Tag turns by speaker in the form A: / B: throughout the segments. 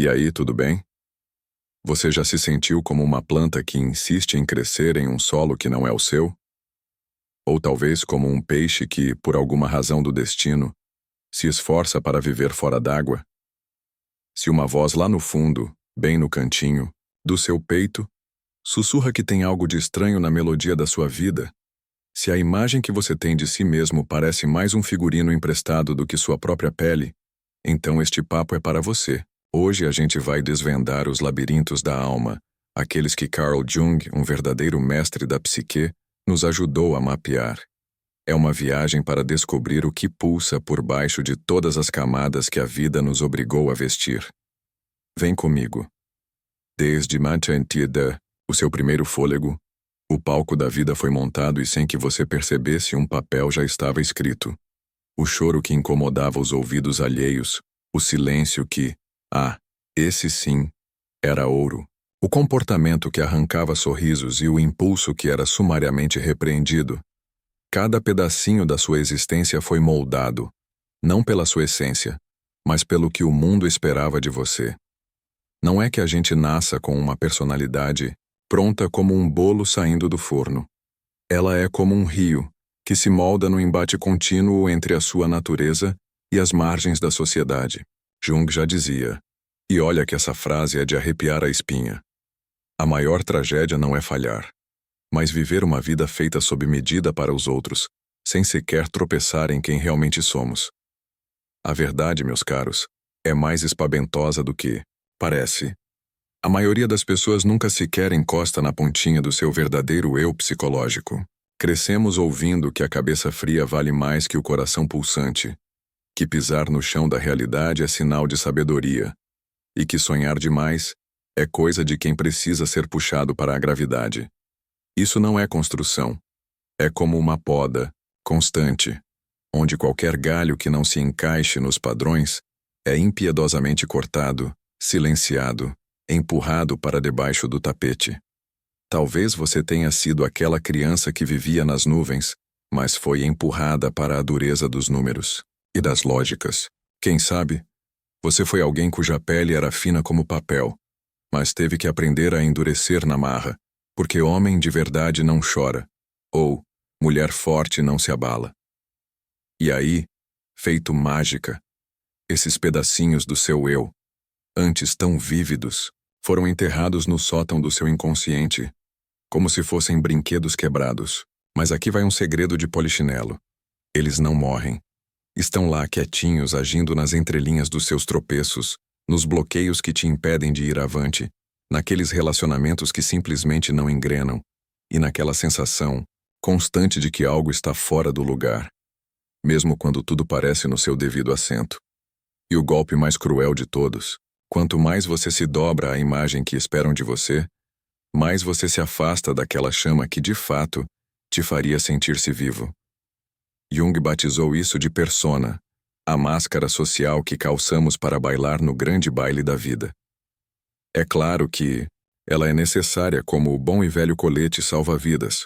A: E aí, tudo bem? Você já se sentiu como uma planta que insiste em crescer em um solo que não é o seu? Ou talvez como um peixe que, por alguma razão do destino, se esforça para viver fora d'água? Se uma voz lá no fundo, bem no cantinho, do seu peito, sussurra que tem algo de estranho na melodia da sua vida, se a imagem que você tem de si mesmo parece mais um figurino emprestado do que sua própria pele, então este papo é para você. Hoje a gente vai desvendar os labirintos da alma, aqueles que Carl Jung, um verdadeiro mestre da psique, nos ajudou a mapear. É uma viagem para descobrir o que pulsa por baixo de todas as camadas que a vida nos obrigou a vestir. Vem comigo. Desde Matantida, o seu primeiro fôlego, o palco da vida foi montado e sem que você percebesse um papel já estava escrito. O choro que incomodava os ouvidos alheios, o silêncio que, esse sim, era ouro. O comportamento que arrancava sorrisos e o impulso que era sumariamente repreendido. Cada pedacinho da sua existência foi moldado, não pela sua essência, mas pelo que o mundo esperava de você. Não é que a gente nasça com uma personalidade pronta como um bolo saindo do forno. Ela é como um rio, que se molda no embate contínuo entre a sua natureza e as margens da sociedade. Jung já dizia, e olha que essa frase é de arrepiar a espinha. A maior tragédia não é falhar, mas viver uma vida feita sob medida para os outros, sem sequer tropeçar em quem realmente somos. A verdade, meus caros, é mais espabentosa do que parece. A maioria das pessoas nunca sequer encosta na pontinha do seu verdadeiro eu psicológico. Crescemos ouvindo que a cabeça fria vale mais que o coração pulsante, que pisar no chão da realidade é sinal de sabedoria, e que sonhar demais é coisa de quem precisa ser puxado para a gravidade. Isso não é construção. É como uma poda, constante, onde qualquer galho que não se encaixe nos padrões é impiedosamente cortado, silenciado, empurrado para debaixo do tapete. Talvez você tenha sido aquela criança que vivia nas nuvens, mas foi empurrada para a dureza dos números e das lógicas. Quem sabe? Você foi alguém cuja pele era fina como papel, mas teve que aprender a endurecer na marra, porque homem de verdade não chora, ou mulher forte não se abala. E aí, feito mágica, esses pedacinhos do seu eu, antes tão vívidos, foram enterrados no sótão do seu inconsciente, como se fossem brinquedos quebrados. Mas aqui vai um segredo de polichinelo. Eles não morrem. Estão lá quietinhos, agindo nas entrelinhas dos seus tropeços, nos bloqueios que te impedem de ir avante, naqueles relacionamentos que simplesmente não engrenam, e naquela sensação constante de que algo está fora do lugar, mesmo quando tudo parece no seu devido assento. E o golpe mais cruel de todos, quanto mais você se dobra à imagem que esperam de você, mais você se afasta daquela chama que, de fato, te faria sentir-se vivo. Jung batizou isso de persona, a máscara social que calçamos para bailar no grande baile da vida. É claro que ela é necessária como o bom e velho colete salva-vidas,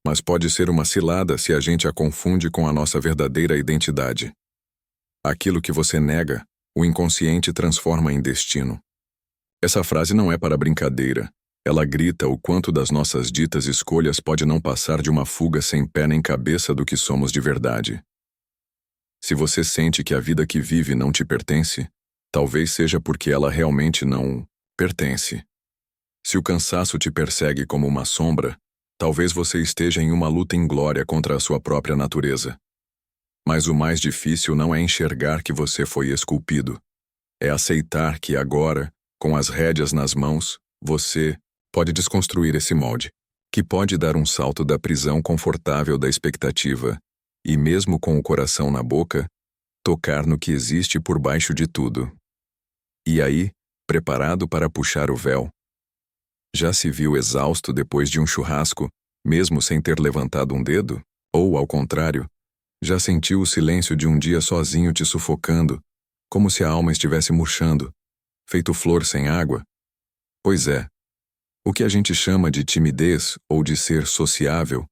A: mas pode ser uma cilada se a gente a confunde com a nossa verdadeira identidade. Aquilo que você nega, o inconsciente transforma em destino. Essa frase não é para brincadeira. Ela grita o quanto das nossas ditas escolhas pode não passar de uma fuga sem pé nem cabeça do que somos de verdade. Se você sente que a vida que vive não te pertence, talvez seja porque ela realmente não pertence. Se o cansaço te persegue como uma sombra, talvez você esteja em uma luta inglória contra a sua própria natureza. Mas o mais difícil não é enxergar que você foi esculpido. É aceitar que agora, com as rédeas nas mãos, você pode desconstruir esse molde, que pode dar um salto da prisão confortável da expectativa e, mesmo com o coração na boca, tocar no que existe por baixo de tudo. E aí, preparado para puxar o véu? Já se viu exausto depois de um churrasco, mesmo sem ter levantado um dedo? Ou, ao contrário, já sentiu o silêncio de um dia sozinho te sufocando, como se a alma estivesse murchando, feito flor sem água? Pois é. O que a gente chama de timidez ou de ser sociável,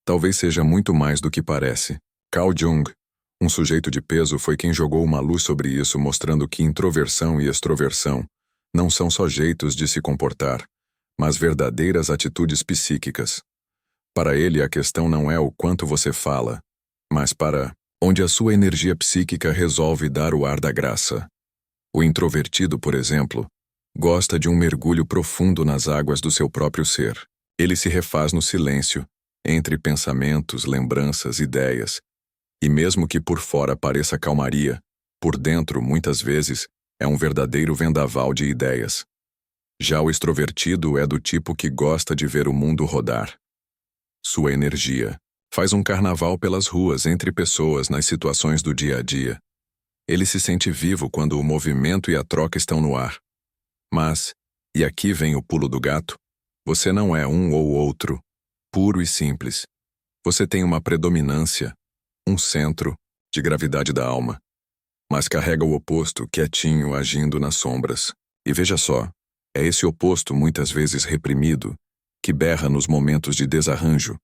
A: talvez seja muito mais do que parece. Carl Jung, um sujeito de peso, foi quem jogou uma luz sobre isso, mostrando que introversão e extroversão não são só jeitos de se comportar, mas verdadeiras atitudes psíquicas. Para ele, a questão não é o quanto você fala, mas para onde a sua energia psíquica resolve dar o ar da graça. O introvertido, por exemplo, gosta de um mergulho profundo nas águas do seu próprio ser. Ele se refaz no silêncio, entre pensamentos, lembranças, ideias. E mesmo que por fora pareça calmaria, por dentro, muitas vezes, é um verdadeiro vendaval de ideias. Já o extrovertido é do tipo que gosta de ver o mundo rodar. Sua energia faz um carnaval pelas ruas entre pessoas nas situações do dia a dia. Ele se sente vivo quando o movimento e a troca estão no ar. Mas, e aqui vem o pulo do gato, você não é um ou outro, puro e simples. Você tem uma predominância, um centro de gravidade da alma, mas carrega o oposto quietinho agindo nas sombras. E veja só, é esse oposto muitas vezes reprimido que berra nos momentos de desarranjo.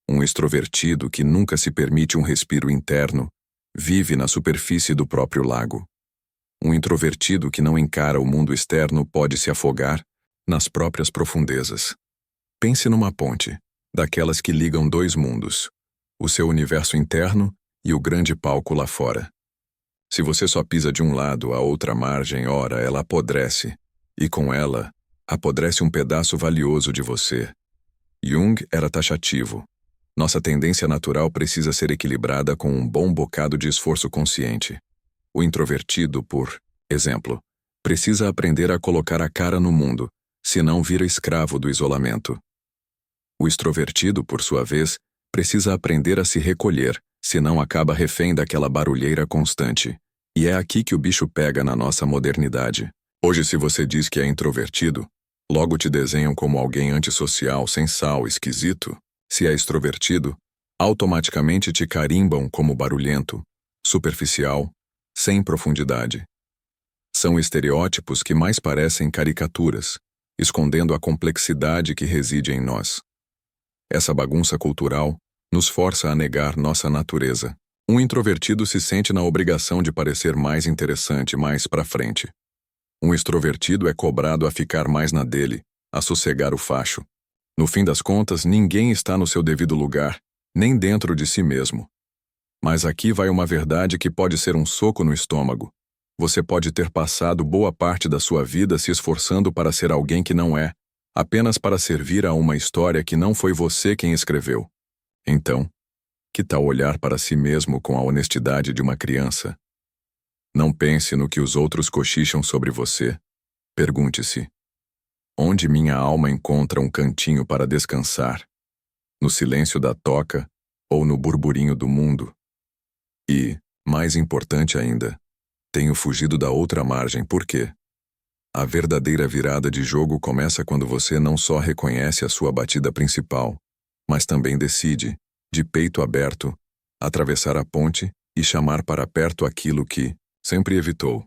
A: Um extrovertido que nunca se permite um respiro interno vive na superfície do próprio lago. Um introvertido que não encara o mundo externo pode se afogar nas próprias profundezas. Pense numa ponte, daquelas que ligam dois mundos, o seu universo interno e o grande palco lá fora. Se você só pisa de um lado, a outra margem, ora, ela apodrece, e com ela, apodrece um pedaço valioso de você. Jung era taxativo. Nossa tendência natural precisa ser equilibrada com um bom bocado de esforço consciente. O introvertido, por exemplo, precisa aprender a colocar a cara no mundo, senão vira escravo do isolamento. O extrovertido, por sua vez, precisa aprender a se recolher, senão acaba refém daquela barulheira constante. E é aqui que o bicho pega na nossa modernidade. Hoje, se você diz que é introvertido, logo te desenham como alguém antissocial, sem sal, esquisito. Se é extrovertido, automaticamente te carimbam como barulhento, superficial, sem profundidade. São estereótipos que mais parecem caricaturas, escondendo a complexidade que reside em nós. Essa bagunça cultural nos força a negar nossa natureza. Um introvertido se sente na obrigação de parecer mais interessante, mais pra frente. Um extrovertido é cobrado a ficar mais na dele, a sossegar o facho. No fim das contas, ninguém está no seu devido lugar, nem dentro de si mesmo. Mas aqui vai uma verdade que pode ser um soco no estômago. Você pode ter passado boa parte da sua vida se esforçando para ser alguém que não é, apenas para servir a uma história que não foi você quem escreveu. Então, que tal olhar para si mesmo com a honestidade de uma criança? Não pense no que os outros cochicham sobre você. Pergunte-se: onde minha alma encontra um cantinho para descansar? No silêncio da toca ou no burburinho do mundo? E, mais importante ainda, tenho fugido da outra margem. Por quê? A verdadeira virada de jogo começa quando você não só reconhece a sua batida principal, mas também decide, de peito aberto, atravessar a ponte e chamar para perto aquilo que sempre evitou.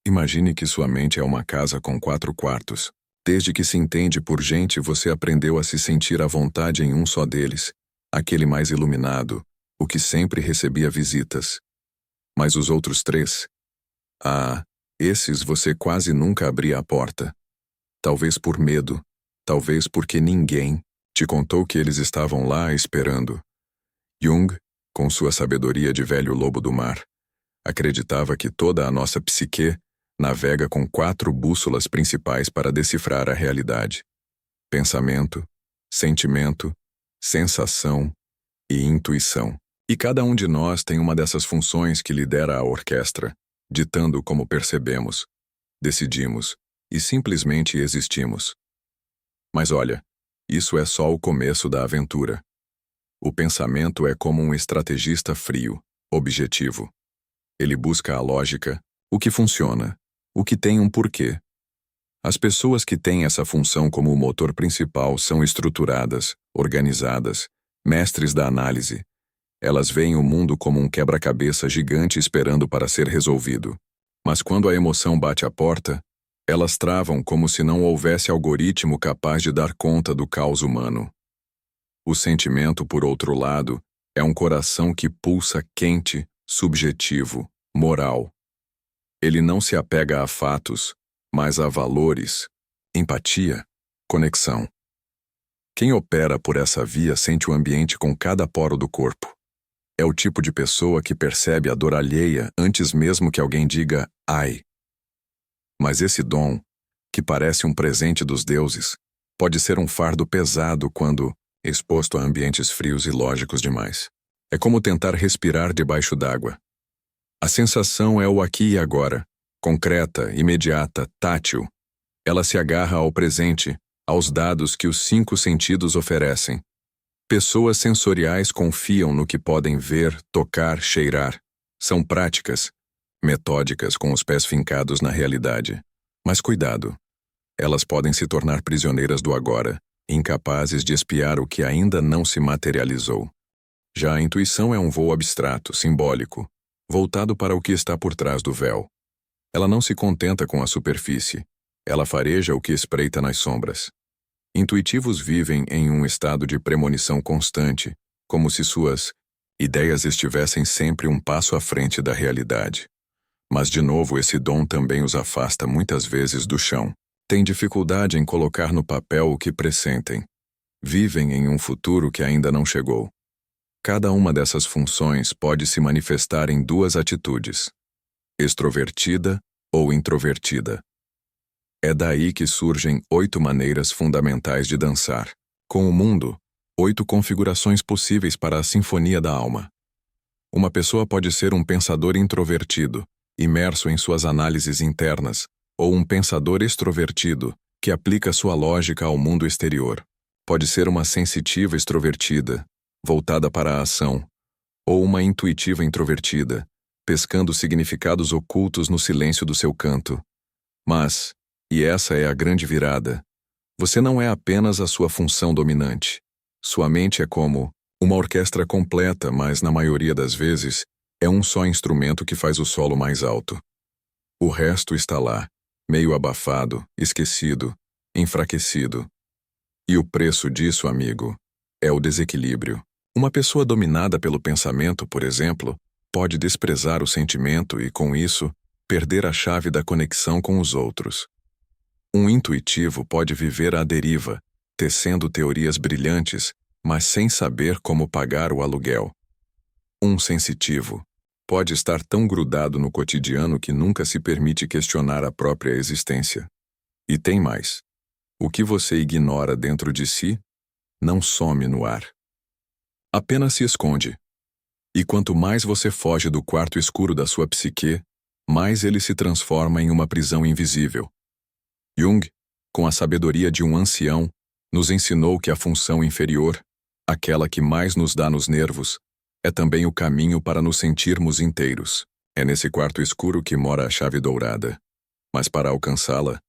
A: Imagine que sua mente é uma casa com 4 quartos. Desde que se entende por gente, você aprendeu a se sentir à vontade em um só deles, aquele mais iluminado, o que sempre recebia visitas. Mas os outros 3? Esses você quase nunca abria a porta. Talvez por medo, talvez porque ninguém te contou que eles estavam lá esperando. Jung, com sua sabedoria de velho lobo do mar, acreditava que toda a nossa psique navega com 4 bússolas principais para decifrar a realidade: pensamento, sentimento, sensação e intuição. E cada um de nós tem uma dessas funções que lidera a orquestra, ditando como percebemos, decidimos e simplesmente existimos. Mas olha, isso é só o começo da aventura. O pensamento é como um estrategista frio, objetivo. Ele busca a lógica, o que funciona, o que tem um porquê. As pessoas que têm essa função como o motor principal são estruturadas, organizadas, mestres da análise. Elas veem o mundo como um quebra-cabeça gigante esperando para ser resolvido. Mas quando a emoção bate à porta, elas travam como se não houvesse algoritmo capaz de dar conta do caos humano. O sentimento, por outro lado, é um coração que pulsa quente, subjetivo, moral. Ele não se apega a fatos, mas há valores, empatia, conexão. Quem opera por essa via sente o ambiente com cada poro do corpo. É o tipo de pessoa que percebe a dor alheia antes mesmo que alguém diga "ai". Mas esse dom, que parece um presente dos deuses, pode ser um fardo pesado quando exposto a ambientes frios e lógicos demais. É como tentar respirar debaixo d'água. A sensação é o aqui e agora, concreta, imediata, tátil. Ela se agarra ao presente, aos dados que os 5 sentidos oferecem. Pessoas sensoriais confiam no que podem ver, tocar, cheirar. São práticas, metódicas com os pés fincados na realidade. Mas cuidado, elas podem se tornar prisioneiras do agora, incapazes de espiar o que ainda não se materializou. Já a intuição é um voo abstrato, simbólico, voltado para o que está por trás do véu. Ela não se contenta com a superfície, ela fareja o que espreita nas sombras. Intuitivos vivem em um estado de premonição constante, como se suas ideias estivessem sempre um passo à frente da realidade. Mas, de novo, esse dom também os afasta muitas vezes do chão. Têm dificuldade em colocar no papel o que pressentem. Vivem em um futuro que ainda não chegou. Cada uma dessas funções pode se manifestar em 2 atitudes: extrovertida ou introvertida. É daí que surgem 8 maneiras fundamentais de dançar. Com o mundo, 8 configurações possíveis para a sinfonia da alma. Uma pessoa pode ser um pensador introvertido, imerso em suas análises internas, ou um pensador extrovertido, que aplica sua lógica ao mundo exterior. Pode ser uma sensitiva extrovertida, voltada para a ação, ou uma intuitiva introvertida, pescando significados ocultos no silêncio do seu canto. Mas, e essa é a grande virada, você não é apenas a sua função dominante. Sua mente é como uma orquestra completa, mas na maioria das vezes, é um só instrumento que faz o solo mais alto. O resto está lá, meio abafado, esquecido, enfraquecido. E o preço disso, amigo, é o desequilíbrio. Uma pessoa dominada pelo pensamento, por exemplo, pode desprezar o sentimento e, com isso, perder a chave da conexão com os outros. Um intuitivo pode viver à deriva, tecendo teorias brilhantes, mas sem saber como pagar o aluguel. Um sensitivo pode estar tão grudado no cotidiano que nunca se permite questionar a própria existência. E tem mais. O que você ignora dentro de si não some no ar. Apenas se esconde. E quanto mais você foge do quarto escuro da sua psique, mais ele se transforma em uma prisão invisível. Jung, com a sabedoria de um ancião, nos ensinou que a função inferior, aquela que mais nos dá nos nervos, é também o caminho para nos sentirmos inteiros. É nesse quarto escuro que mora a chave dourada. Mas para alcançá-la,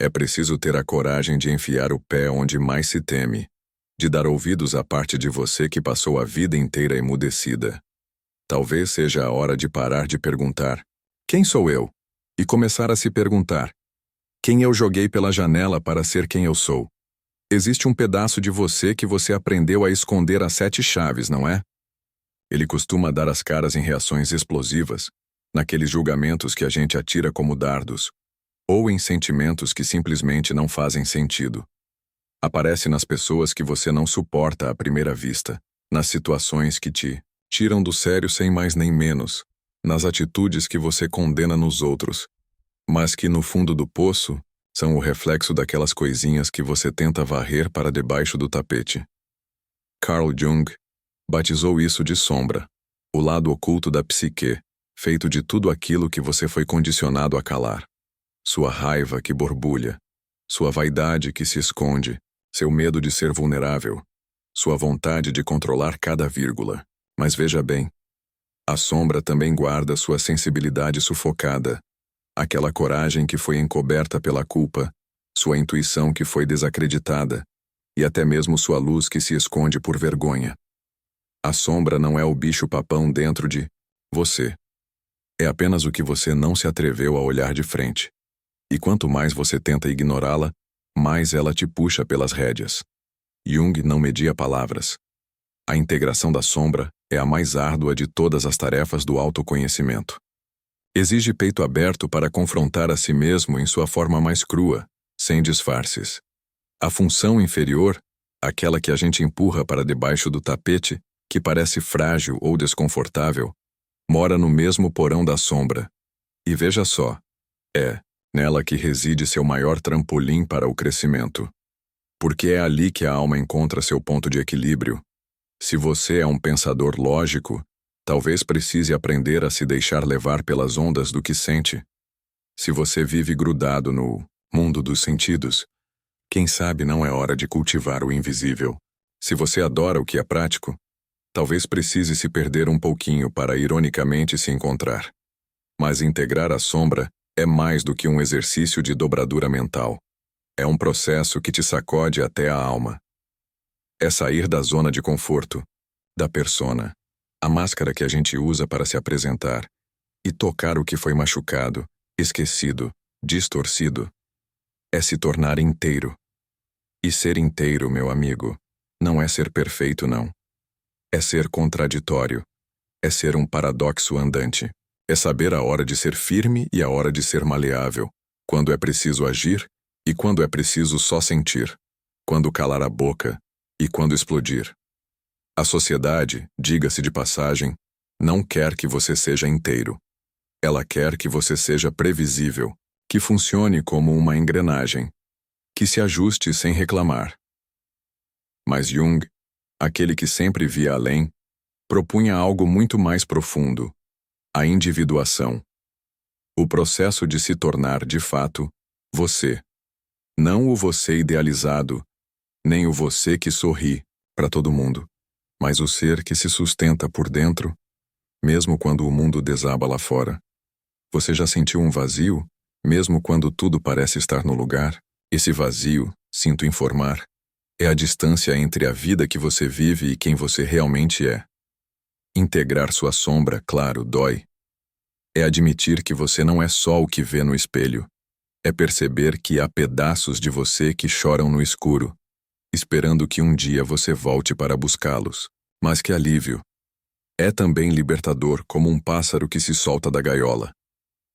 A: é preciso ter a coragem de enfiar o pé onde mais se teme, de dar ouvidos à parte de você que passou a vida inteira emudecida. Talvez seja a hora de parar de perguntar: quem sou eu? E começar a se perguntar: quem eu joguei pela janela para ser quem eu sou? Existe um pedaço de você que você aprendeu a esconder às 7 chaves, não é? Ele costuma dar as caras em reações explosivas, naqueles julgamentos que a gente atira como dardos, ou em sentimentos que simplesmente não fazem sentido. Aparece nas pessoas que você não suporta à primeira vista, nas situações que te tiram do sério sem mais nem menos, nas atitudes que você condena nos outros, mas que no fundo do poço são o reflexo daquelas coisinhas que você tenta varrer para debaixo do tapete. Carl Jung batizou isso de sombra, o lado oculto da psique, feito de tudo aquilo que você foi condicionado a calar. Sua raiva que borbulha, sua vaidade que se esconde, seu medo de ser vulnerável, sua vontade de controlar cada vírgula. Mas veja bem, a sombra também guarda sua sensibilidade sufocada, aquela coragem que foi encoberta pela culpa, sua intuição que foi desacreditada, e até mesmo sua luz que se esconde por vergonha. A sombra não é o bicho-papão dentro de você. É apenas o que você não se atreveu a olhar de frente. E quanto mais você tenta ignorá-la, mais ela te puxa pelas rédeas. Jung não media palavras. A integração da sombra é a mais árdua de todas as tarefas do autoconhecimento. Exige peito aberto para confrontar a si mesmo em sua forma mais crua, sem disfarces. A função inferior, aquela que a gente empurra para debaixo do tapete, que parece frágil ou desconfortável, mora no mesmo porão da sombra. E veja só, é nela que reside seu maior trampolim para o crescimento. Porque é ali que a alma encontra seu ponto de equilíbrio. Se você é um pensador lógico, talvez precise aprender a se deixar levar pelas ondas do que sente. Se você vive grudado no mundo dos sentidos, quem sabe não é hora de cultivar o invisível. Se você adora o que é prático, talvez precise se perder um pouquinho para ironicamente se encontrar. Mas integrar a sombra é mais do que um exercício de dobradura mental. É um processo que te sacode até a alma. É sair da zona de conforto, da persona, a máscara que a gente usa para se apresentar, e tocar o que foi machucado, esquecido, distorcido. É se tornar inteiro. E ser inteiro, meu amigo, não é ser perfeito, não. É ser contraditório. É ser um paradoxo andante. É saber a hora de ser firme e a hora de ser maleável, quando é preciso agir e quando é preciso só sentir, quando calar a boca e quando explodir. A sociedade, diga-se de passagem, não quer que você seja inteiro. Ela quer que você seja previsível, que funcione como uma engrenagem, que se ajuste sem reclamar. Mas Jung, aquele que sempre via além, propunha algo muito mais profundo: a individuação. O processo de se tornar, de fato, você. Não o você idealizado, nem o você que sorri para todo mundo, mas o ser que se sustenta por dentro, mesmo quando o mundo desaba lá fora. Você já sentiu um vazio, mesmo quando tudo parece estar no lugar? Esse vazio, sinto informar, é a distância entre a vida que você vive e quem você realmente é. Integrar sua sombra, claro, dói. É admitir que você não é só o que vê no espelho. É perceber que há pedaços de você que choram no escuro, esperando que um dia você volte para buscá-los. Mas que alívio! É também libertador como um pássaro que se solta da gaiola.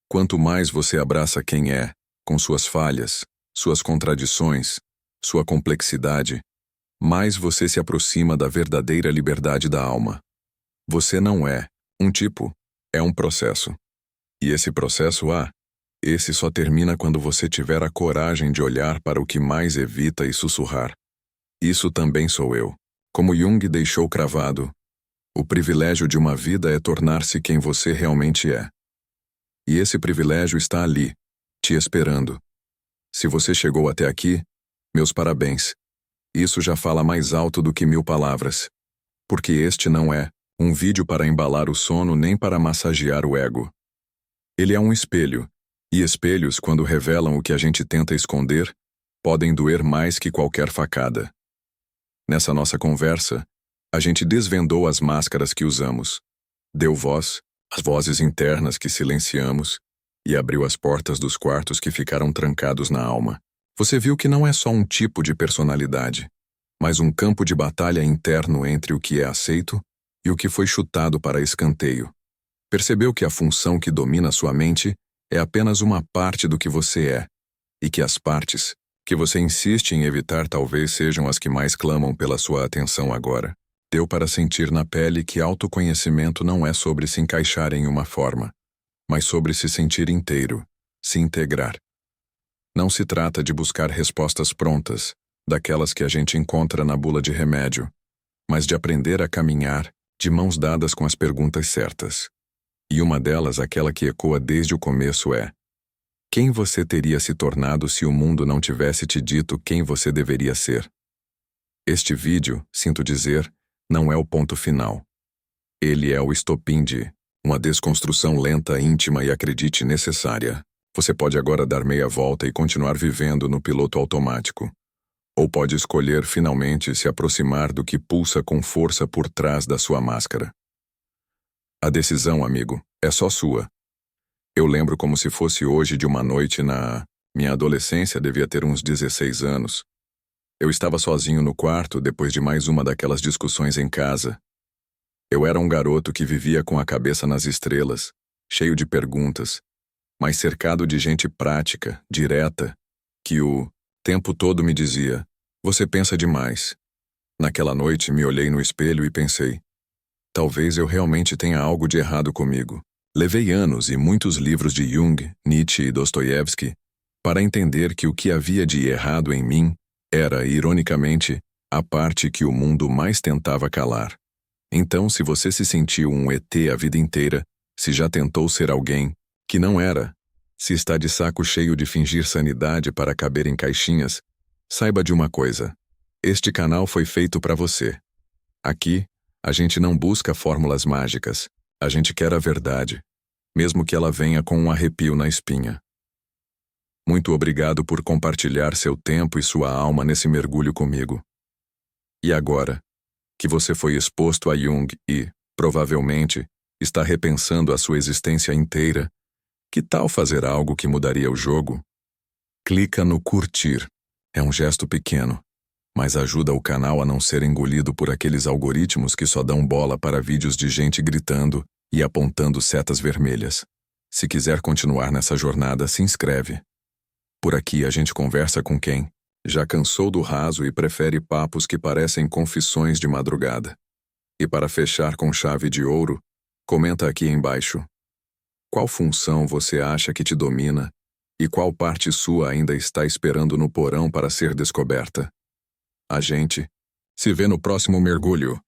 A: Quanto mais você abraça quem é, com suas falhas, suas contradições, sua complexidade, mais você se aproxima da verdadeira liberdade da alma. Você não é um tipo, é um processo. E esse processo, esse só termina quando você tiver a coragem de olhar para o que mais evita e sussurrar. Isso também sou eu. Como Jung deixou cravado, o privilégio de uma vida é tornar-se quem você realmente é. E esse privilégio está ali, te esperando. Se você chegou até aqui, meus parabéns. Isso já fala mais alto do que 1000 palavras. Porque este não é um vídeo para embalar o sono nem para massagear o ego. Ele é um espelho, e espelhos, quando revelam o que a gente tenta esconder, podem doer mais que qualquer facada. Nessa nossa conversa, a gente desvendou as máscaras que usamos, deu voz às vozes internas que silenciamos e abriu as portas dos quartos que ficaram trancados na alma. Você viu que não é só um tipo de personalidade, mas um campo de batalha interno entre o que é aceito e o que foi chutado para escanteio. Percebeu que a função que domina sua mente é apenas uma parte do que você é, e que as partes que você insiste em evitar talvez sejam as que mais clamam pela sua atenção agora. Deu para sentir na pele que autoconhecimento não é sobre se encaixar em uma forma, mas sobre se sentir inteiro, se integrar. Não se trata de buscar respostas prontas, daquelas que a gente encontra na bula de remédio, mas de aprender a caminhar de mãos dadas com as perguntas certas. E uma delas, aquela que ecoa desde o começo, é: quem você teria se tornado se o mundo não tivesse te dito quem você deveria ser? Este vídeo, sinto dizer, não é o ponto final. Ele é o estopim de uma desconstrução lenta, íntima e, acredite, necessária. Você pode agora dar meia volta e continuar vivendo no piloto automático. Ou pode escolher finalmente se aproximar do que pulsa com força por trás da sua máscara. A decisão, amigo, é só sua. Eu lembro como se fosse hoje de uma noite na minha adolescência, devia ter uns 16 anos. Eu estava sozinho no quarto depois de mais uma daquelas discussões em casa. Eu era um garoto que vivia com a cabeça nas estrelas, cheio de perguntas, mas cercado de gente prática, direta, que o tempo todo me dizia: "Você pensa demais." Naquela noite me olhei no espelho e pensei: talvez eu realmente tenha algo de errado comigo. Levei anos e muitos livros de Jung, Nietzsche e Dostoiévski para entender que o que havia de errado em mim era, ironicamente, a parte que o mundo mais tentava calar. Então, se você se sentiu um ET a vida inteira, se já tentou ser alguém que não era, se está de saco cheio de fingir sanidade para caber em caixinhas, saiba de uma coisa: este canal foi feito para você. Aqui, a gente não busca fórmulas mágicas, a gente quer a verdade, mesmo que ela venha com um arrepio na espinha. Muito obrigado por compartilhar seu tempo e sua alma nesse mergulho comigo. E agora, que você foi exposto a Jung e, provavelmente, está repensando a sua existência inteira, que tal fazer algo que mudaria o jogo? Clica no curtir. É um gesto pequeno, mas ajuda o canal a não ser engolido por aqueles algoritmos que só dão bola para vídeos de gente gritando e apontando setas vermelhas. Se quiser continuar nessa jornada, se inscreve. Por aqui a gente conversa com quem já cansou do raso e prefere papos que parecem confissões de madrugada. E para fechar com chave de ouro, comenta aqui embaixo: qual função você acha que te domina e qual parte sua ainda está esperando no porão para ser descoberta? A gente se vê no próximo mergulho.